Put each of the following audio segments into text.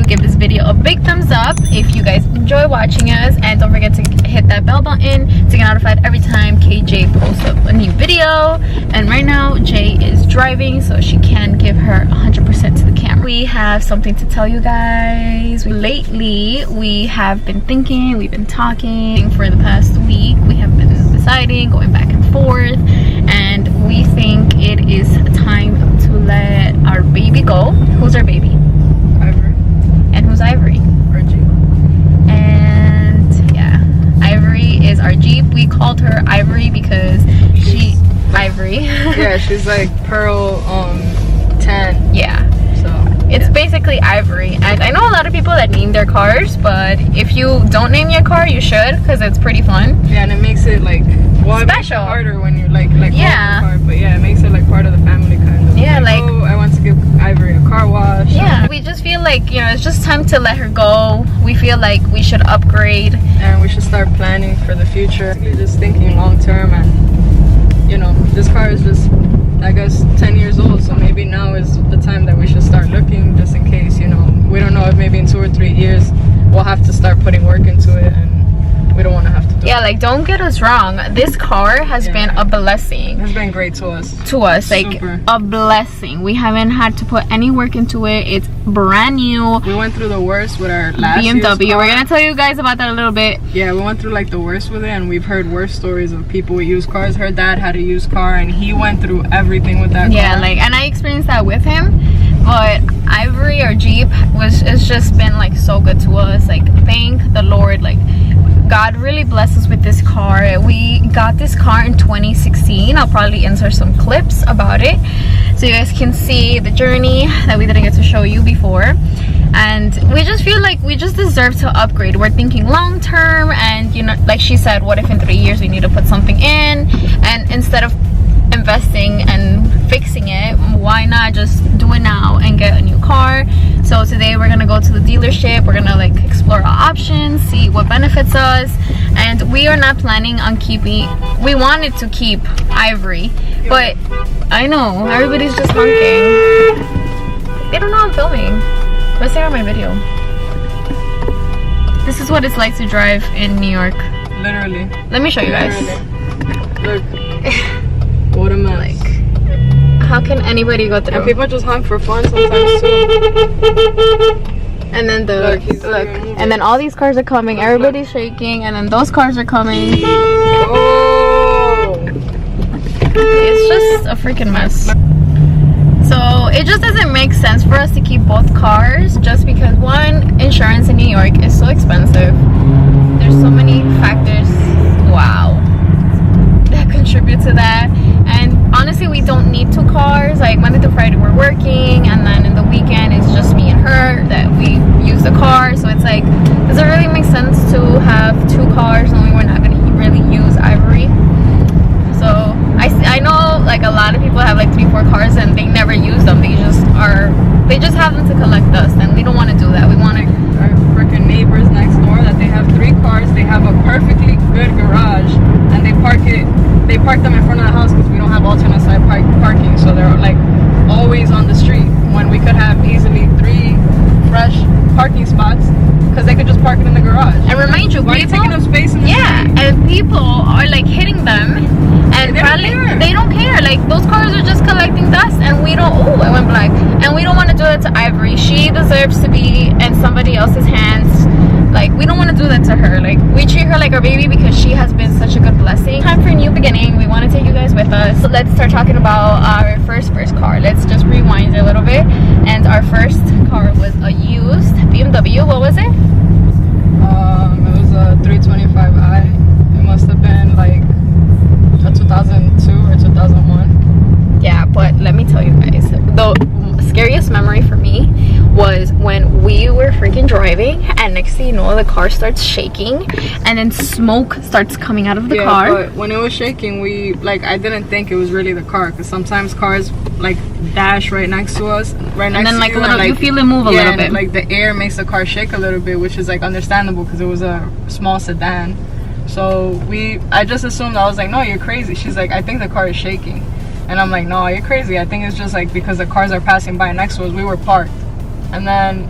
give this video a big thumbs up if you guys enjoy watching us, and don't forget to hit that bell button to get notified every time KJ posts up a new video. And right now Jay is driving, so she can give her 100% to the camera. We have something to tell you guys. Lately we have been thinking, we've been talking for the past week. We have been deciding, going back and forth, and we think it is time to let our baby go. Who's our baby? Ivory. And who's Ivory? Our Jeep. And yeah, Ivory is our Jeep. We called her Ivory because Ivory. Yeah, she's like pearl 10. Yeah. It's basically Ivory, and I know a lot of people that name their cars, but if you don't name your car, you should, because it's pretty fun. Yeah, and it makes it like special. It makes it harder when you like yeah. Car, but yeah, it makes it like part of the family kind of. Yeah, like oh, I want to give Ivory a car wash. Yeah, we just feel like, you know, it's just time to let her go. We feel like we should upgrade, and we should start planning for the future. Just thinking long term, and you know, this car is just, I guess, 10 years old, so maybe now is the time that we should start looking, just in case, you know, we don't know if maybe in 2 or 3 years we'll have to start putting work into it, and we don't want to have to do it. Like, don't get us wrong, this car has been a blessing. It's been great to us. Like super. A blessing. We haven't had to put any work into it. It's brand new. We went through the worst with our last BMW. We're gonna tell you guys about that a little bit. Yeah, we went through like the worst with it, and we've heard worse stories of people with used cars. Her dad had a used car, and he went through everything with that car. Yeah, like, and I experienced that with him. But Ivory, our Jeep, it's just been like so good to us. Like, thank the Lord, like God really blessed us with this car. We got this car in 2016. I'll probably insert some clips about it so you guys can see the journey that we didn't get to show you before. And we just feel like we just deserve to upgrade. We're thinking long term, and you know, like she said, what if in 3 years we need to put something in, and instead of investing and fixing it, why not just do it now and get a new car? So today we're gonna go to the dealership. We're gonna like explore our options, see what benefits us, and we are not planning on keeping, we wanted to keep Ivory, but I know everybody's just honking. They don't know I'm filming. Let's say on my video. This is what it's like to drive in New York. Literally. Let me show you guys. Look. What a mess. Like, how can anybody go through? And people just honk for fun sometimes too. And then look, and then all these cars are coming. Everybody's shaking, and then those cars are coming. Oh! It's just a freaking mess. So it just doesn't make sense for us to keep both cars, just because one, insurance in New York is so expensive. There's so many factors. Wow. That contribute to that. And honestly, we don't need 2 cars. Like, Monday to Friday we're working, and then in the weekend it's just me and her that we use the car. So it's like, does it really make sense to have 2 cars knowing we're not going to really use Ivory? So I know like a lot of people have like 3-4 cars and they never use them. They just have them to collect dust, and we don't want to do that. We want to. Our freaking neighbors next door, that they have 3 cars, they have a perfectly good garage, and they park them in front of the house because we don't have alternate side parking, so they're like always on the street, when we could have easily 3 fresh parking spots because they could just park it in the garage. And remind you, why people, are you taking up space in the street? And people are like hitting them, and they don't care. Like, those cars are just collecting dust, and we don't. Oh, it went black. And we don't want to do that to Ivory. She deserves to be in somebody else's hands. Like, we don't want to do that to her. Like, we treat her like our baby because she has been such a good blessing. Time for a new beginning. We want to take you guys with us. So let's start talking about our first car. Let's just rewind a little bit. And our first car was a used BMW. What was it? It was a 325i. It must have been like a 2002 or 2001. Yeah, but let me tell you guys, the scariest memory for me was when we were freaking driving, and next thing you know, the car starts shaking, and then smoke starts coming out of the car. But when it was shaking, I didn't think it was really the car, because sometimes cars like dash right next to us, and then like you feel it move a little bit. Like the air makes the car shake a little bit, which is like understandable because it was a small sedan. So I just assumed, I was like, no, you're crazy. She's like, I think the car is shaking. And I'm like, no, you're crazy. I think it's just like because the cars are passing by next to us. We were parked. And then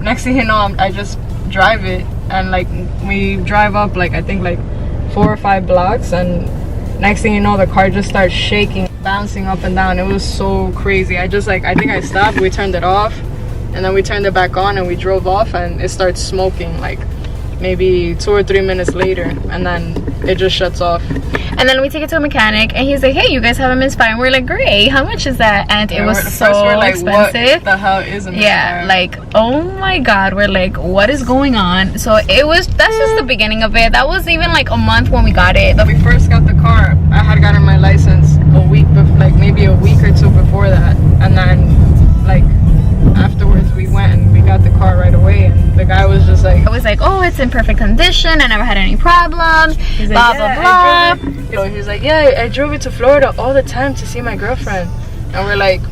next thing you know, I just drive it, and like we drive up like I think like 4 or 5 blocks, and next thing you know the car just starts shaking, bouncing up and down. It was so crazy. I think I stopped, we turned it off, and then we turned it back on and we drove off, and it starts smoking like maybe 2 or 3 minutes later, and then it just shuts off. And then we take it to a mechanic, and he's like, hey, you guys have a misfire. And we're like, great, how much is that? And it was so like, expensive. What the hell is a misfire? Yeah, like, oh my god, we're like, what is going on? So that's just the beginning of it. That was even like a month when we got it. When we first got the car, I had gotten my license maybe a week or 2 before that, and then like afterwards we went and we got the car right away, and the guy was just like, I was like, oh, it's in perfect condition, I never had any problems, he's blah like, blah blah. He's like, yeah, I drove it to Florida all the time to see my girlfriend. And we're like,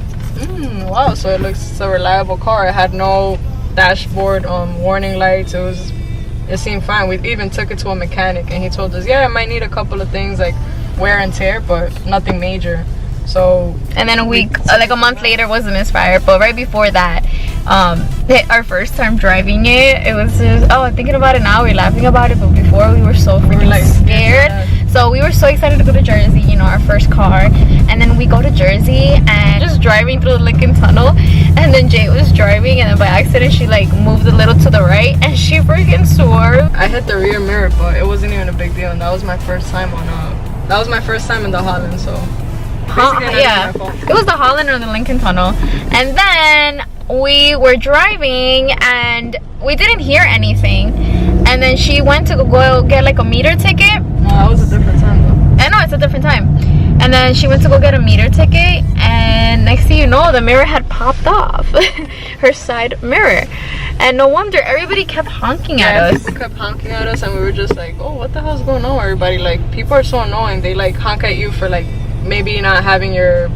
wow, so it looks a reliable car. It had no dashboard warning lights. It seemed fine. We even took it to a mechanic, and he told us, yeah, it might need a couple of things like wear and tear, but nothing major. So, and then a month later was a misfire. But right before that, our first time driving it was just, thinking about it now, we're laughing about it, but before we were so freaking scared. So we were so excited to go to Jersey, you know, our first car. And then we go to Jersey and just driving through the Lincoln Tunnel, and then Jay was driving, and then by accident she like moved a little to the right, and she freaking swerved. I hit the rear mirror, but it wasn't even a big deal, and that was my first time in the Holland, so yeah, it was the Holland or the Lincoln Tunnel. And then we were driving and we didn't hear anything, and then she went to go get like a meter ticket. No, that was a different time though. I know, it's a different time. And then she went to go get a meter ticket, and next thing you know, the mirror had popped off. Her side mirror. And no wonder everybody kept honking at us. People kept honking at us, and we were just like, oh, what the hell's going on, everybody? Like, people are so annoying. They like honk at you for like maybe not having your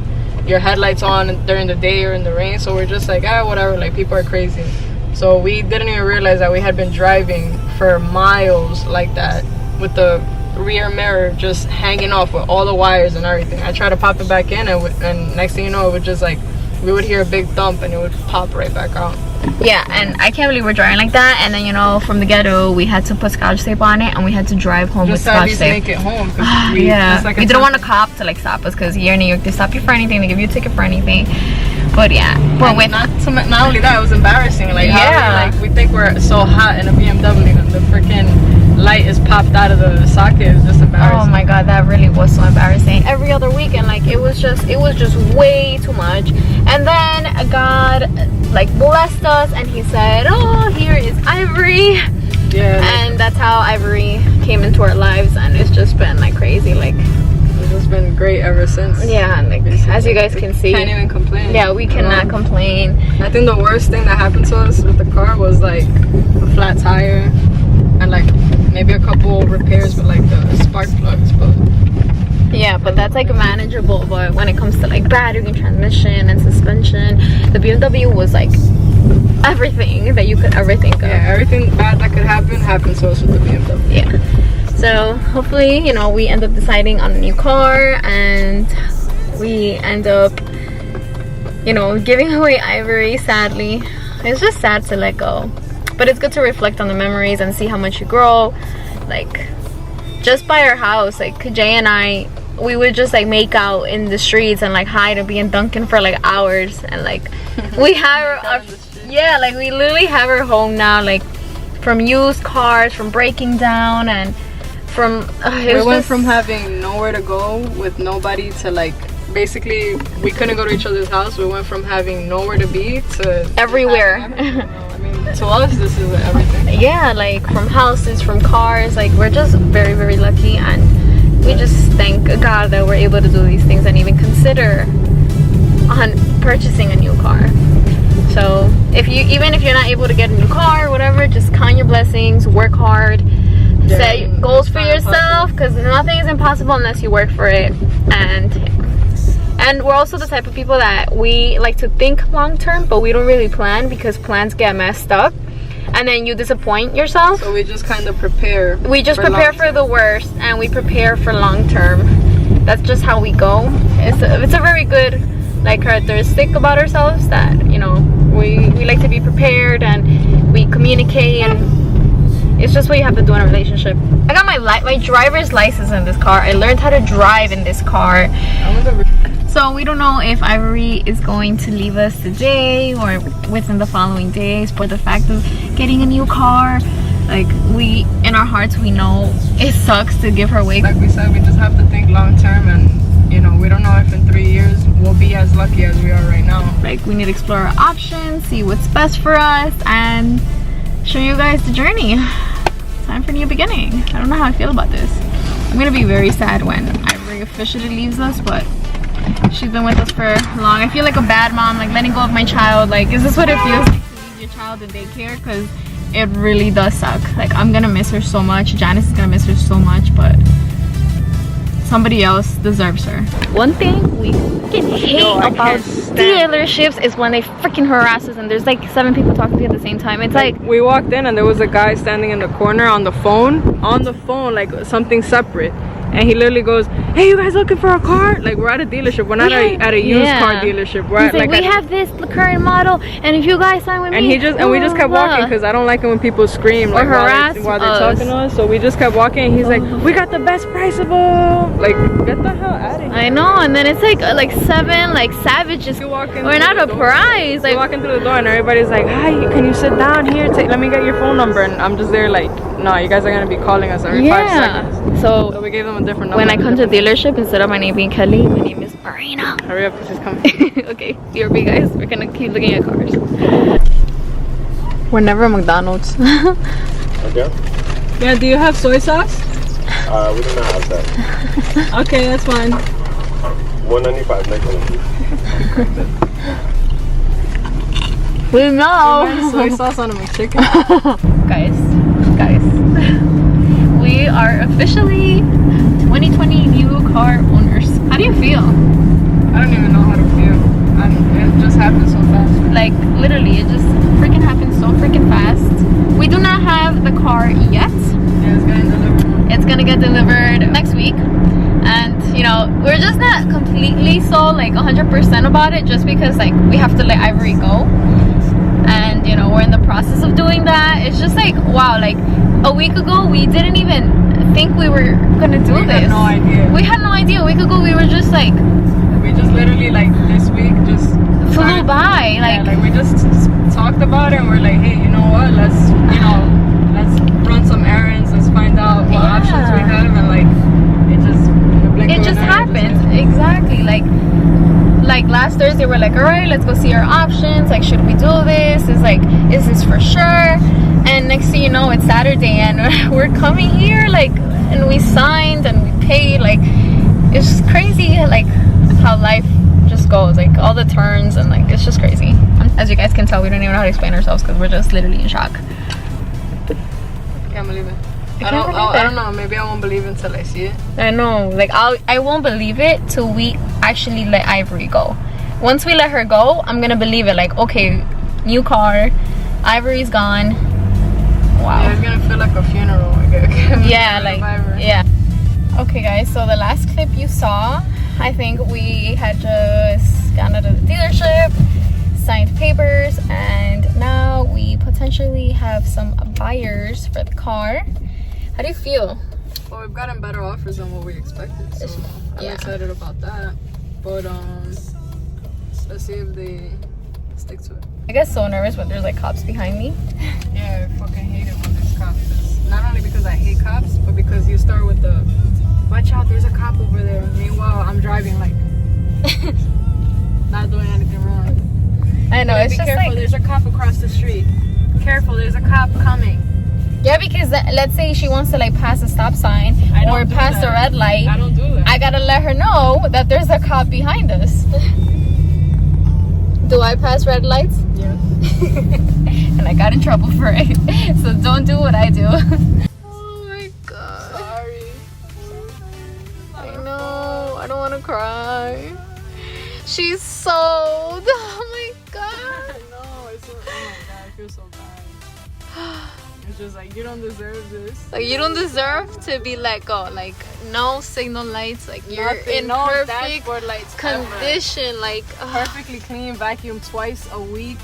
headlights on during the day or in the rain. So we're just like, whatever, like, people are crazy. So we didn't even realize that we had been driving for miles like that with the rear mirror just hanging off with all the wires and everything. I tried to pop it back in, and next thing you know, it would just like, we would hear a big thump and it would pop right back out. Yeah, and I can't believe we're driving like that. And then, you know, from the ghetto we had to put Scotch tape on it, and we had to drive home with Scotch tape. Just to make it home. We didn't want a cop to like stop us, because here in New York they stop you for anything, they give you a ticket for anything. But yeah, but with not only that, it was embarrassing. Like, we think we're so hot in a BMW, and the freaking light is popped out of the socket. It's just embarrassing. Oh my god, that really was so embarrassing. Every other weekend, like, it was just way too much. And then God like blessed us, and he said, oh, here is Ivory. Yeah. And that's how Ivory came into our lives, and it's just been like crazy. Like, it's been great ever since. Yeah, like, as you guys can see, can't even complain. Yeah, we cannot complain. I think the worst thing that happened to us with the car was like a flat tire, and like maybe a couple repairs with like the spark plugs, but yeah, but that's like manageable. But when it comes to like battery and transmission and suspension, the BMW was like everything that you could ever think of. Yeah, everything bad that could happen happened to us with the BMW. Yeah. So hopefully, you know, we end up deciding on a new car, and we end up, you know, giving away Ivory, sadly. It's just sad to let go, but it's good to reflect on the memories and see how much you grow. Like, just by our house, like Jay and I, we would just like make out in the streets and like hide and be in Dunkin' for like hours, and like we have our, yeah, like we literally have our home now, like from used cars, from breaking down, and from we went from having nowhere to go with nobody to like basically we couldn't go to each other's house. We went from having nowhere to be to everywhere. I mean, to us this is everything. Yeah, like from houses, from cars, like we're just very, very lucky, and we just thank God that we're able to do these things and even consider on purchasing a new car. So even if you're not able to get a new car or whatever, just count your blessings, work hard, set goals for yourself, because nothing is impossible unless you work for it. And we're also the type of people that we like to think long term, but we don't really plan, because plans get messed up and then you disappoint yourself. So we just kind of prepare. We just prepare for the worst, and we prepare for long term. That's just how we go. It's a very good like characteristic about ourselves, that, you know, We like to be prepared, and we communicate, and it's just what you have to do in a relationship. I got my driver's license in this car. I learned how to drive in this car. So we don't know if Ivory is going to leave us today or within the following days, for the fact of getting a new car. Like, we, in our hearts, we know it sucks to give her away. Like we said, we just have to think long term, and you know, we don't know if in 3 years we'll be as lucky as we are right now. Like, we need to explore our options, see what's best for us, and show you guys the journey. Time for a new beginning. I don't know how I feel about this. I'm gonna be very sad when Ivory officially leaves us, but she's been with us for long. I feel like a bad mom, like letting go of my child. Like, is this what it feels like to leave your child in daycare? Because it really does suck. Like, I'm gonna miss her so much. Janice is gonna miss her so much, but somebody else deserves her. One thing we fucking hate about dealerships is when they freaking harass us and there's like 7 people talking to you at the same time. It's like we walked in and there was a guy standing in the corner on the phone, like something separate. And he literally goes, "Hey, you guys looking for a car? Like, we're at a dealership. We're not at a used car dealership. We're at, like, we have this current model, and if you guys sign with me." And we just kept walking because I don't like it when people scream like, or harass while they're talking to us. So we just kept walking. And he's like, "We got the best priceable." Like, get the hell out of here. I know. And then it's like 7 like savages. We're not a prize. Like, you're walking through the door and everybody's like, "Hi, can you sit down here? Let me get your phone number." And I'm just there like, "No, you guys are gonna be calling us every 5 seconds." So we gave them a different number. When I come to the dealership, instead of my name being Kelly, my name is Marina. Hurry up, because she's coming. Okay, BRB guys, we're gonna keep looking at cars. We're never at McDonald's. Okay. Yeah, do you have soy sauce? We do not have that. Okay, that's fine. $1.95 next one. We know. Soy sauce on a McChicken. guys, we are officially 2020 new car owners. How do you feel? I don't even know how to feel. It just happened so fast. Like, literally, it just freaking happened so freaking fast. We do not have the car yet. Yeah, it's getting delivered. It's gonna get delivered next week. And, you know, we're just not completely so, like, 100% about it, just because, like, we have to let Ivory go. And, you know, we're in the process of doing that. It's just like, wow, like, a week ago, we didn't even think we were gonna do this. We had no idea. We had no idea. A week ago, we were just like, we just literally, like, this week just flew by. Yeah, like we just talked about it and we're like, hey, you know what? Let's run some errands. Let's find out what options we have, and like it just happened. Exactly. Like last Thursday, we're like, all right, let's go see our options. Like, should we do this? Is this for sure? And next thing you know, it's Saturday and we're coming here, like, and we signed and we paid. Like, it's just crazy, like, how life just goes, like, all the turns, and like, it's just crazy. As you guys can tell, we don't even know how to explain ourselves because we're just literally in shock. Can't believe it. I don't know, maybe I won't believe it until I see it. I know, like, I won't believe it till we actually let Ivory go. Once we let her go, I'm gonna believe it. Like, okay, new car, Ivory's gone. Wow. Yeah, it's gonna feel like a funeral. Yeah, like, yeah. Okay guys, so the last clip you saw, I think we had just gone out of the dealership, signed papers, and now we potentially have some buyers for the car. How do you feel? Well, we've gotten better offers than what we expected, so I'm excited about that. But let's see if they stick to it. I get so nervous when there's like cops behind me. Yeah, I fucking hate it when there's cops. Not only because I hate cops, but because you start with the watch out, there's a cop over there. Meanwhile, I'm driving like not doing anything wrong. I know, it's be just careful, like, there's a cop across the street. Careful, there's a cop coming. yeah, because let's say she wants to like pass a stop sign or pass a red light. I don't do that. I gotta let her know that there's a cop behind us. Do I pass red lights? Yeah. And I got in trouble for it. So don't do what I do. Oh my god. Sorry. I know. I don't want to cry. She's sold. Oh my god. I know. It's so, oh my god, I feel so bad. It's just like, you don't deserve this. Like, you don't deserve to be let go. Like, no signal lights. Like, you're in no perfect dashboard lights condition. Like, perfectly clean, vacuum twice a week.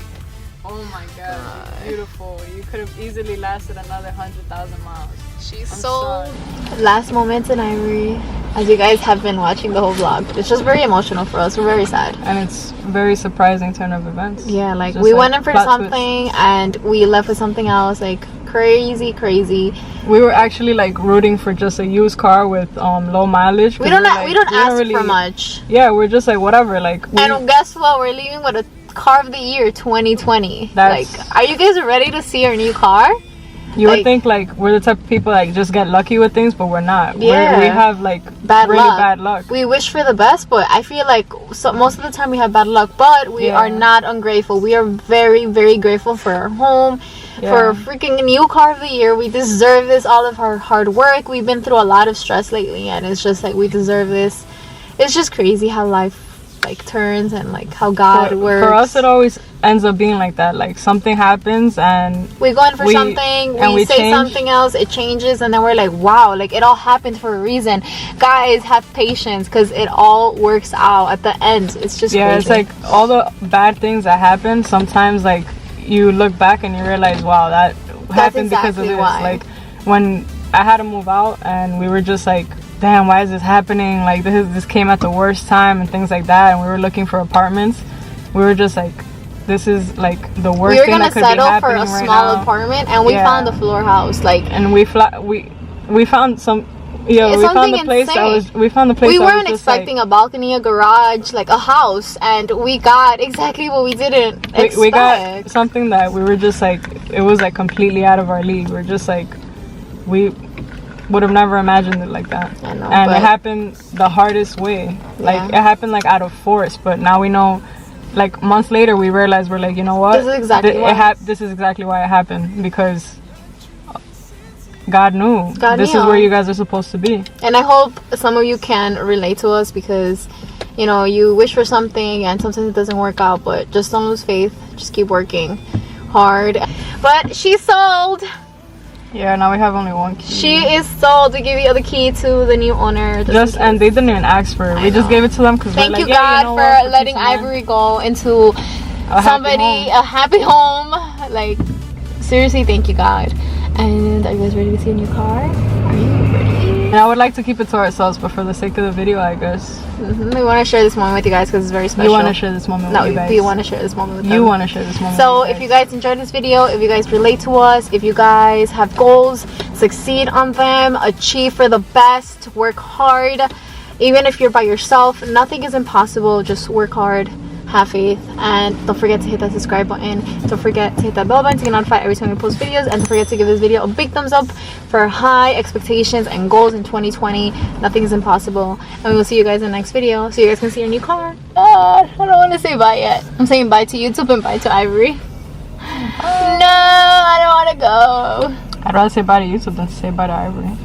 Oh my god, beautiful. You could have easily lasted another 100,000 miles. She's I'm sold. sorry. Last moments in Ivory. As you guys have been watching the whole vlog, it's just very emotional for us. We're very sad. And it's very surprising turn of events. Yeah, like Just we like went in for plot something and we left with something else. Like crazy. We were actually like rooting for just a used car with low mileage. We don't ask for much. Yeah, we're just like whatever. Like and guess what? We're leaving with a car of the year 2020. Like, are you guys ready to see our new car? You would think like we're the type of people like just get lucky with things, but we're not. Yeah. We have like bad luck. We wish for the best, but I feel like most of the time we have bad luck. But we are not ungrateful. We are very, very grateful for our home, for a freaking new car of the year. We deserve this. All of our hard work. We've been through a lot of stress lately, and it's just like we deserve this. It's just crazy how life like turns and like how God works. For us, it always ends up being like that. Like something happens and we go in for something, we say change. Something else, it changes, and then we're like, wow, like it all happened for a reason. Guys, have patience because it all works out at the end. It's just crazy. It's like all the bad things that happen. Sometimes like you look back and you realize, wow, that happened because of this. Like when I had to move out and we were just like, damn, why is this happening? Like this came at the worst time and things like that, and we were looking for apartments. We were just like, this is like the worst thing that could be happening right now. We were gonna settle for a small apartment, and we found a floor house. Like, and we found some. Yeah, we found the place. We found the place. We weren't expecting a balcony, a garage, like a house, and we got exactly what we didn't expect. We got something that we were just like, it was like completely out of our league. We're just like, we would have never imagined it like that. I know, and it happened the hardest way. Like it happened like out of force, but now we know. Like months later, we realized we're like, you know what? This is exactly this is exactly why it happened, because God knew. This is where you guys are supposed to be. And I hope some of you can relate to us, because you know you wish for something and sometimes it doesn't work out, but just don't lose faith. Just keep working hard. But she's sold. Yeah, now we have only one key. She is sold. We give you the key to the new owner. And they didn't even ask for it. We just gave it to them because thank you, God, for letting Ivory go into a happy home. Like, seriously, thank you, God. And are you guys ready to see a new car? Are you ready? And I would like to keep it to ourselves, but for the sake of the video, I guess. We want to share this moment with you guys because it's very special. You want to share this moment with you guys. We want to share this moment with them. You want to share this moment So if you guys enjoyed this video, if you guys relate to us, if you guys have goals, succeed on them, achieve for the best, work hard. Even if you're by yourself, nothing is impossible. Just work hard, have faith, and don't forget to hit that subscribe button. Don't forget to hit that bell button to get notified every time we post videos, and don't forget to give this video a big thumbs up for high expectations and goals in 2020. Nothing is impossible, and we will see you guys in the next video so you guys can see your new car. I don't want to say bye yet. I'm saying bye to YouTube and bye to Ivory. No, I don't want to go. I'd rather say bye to YouTube than say bye to Ivory.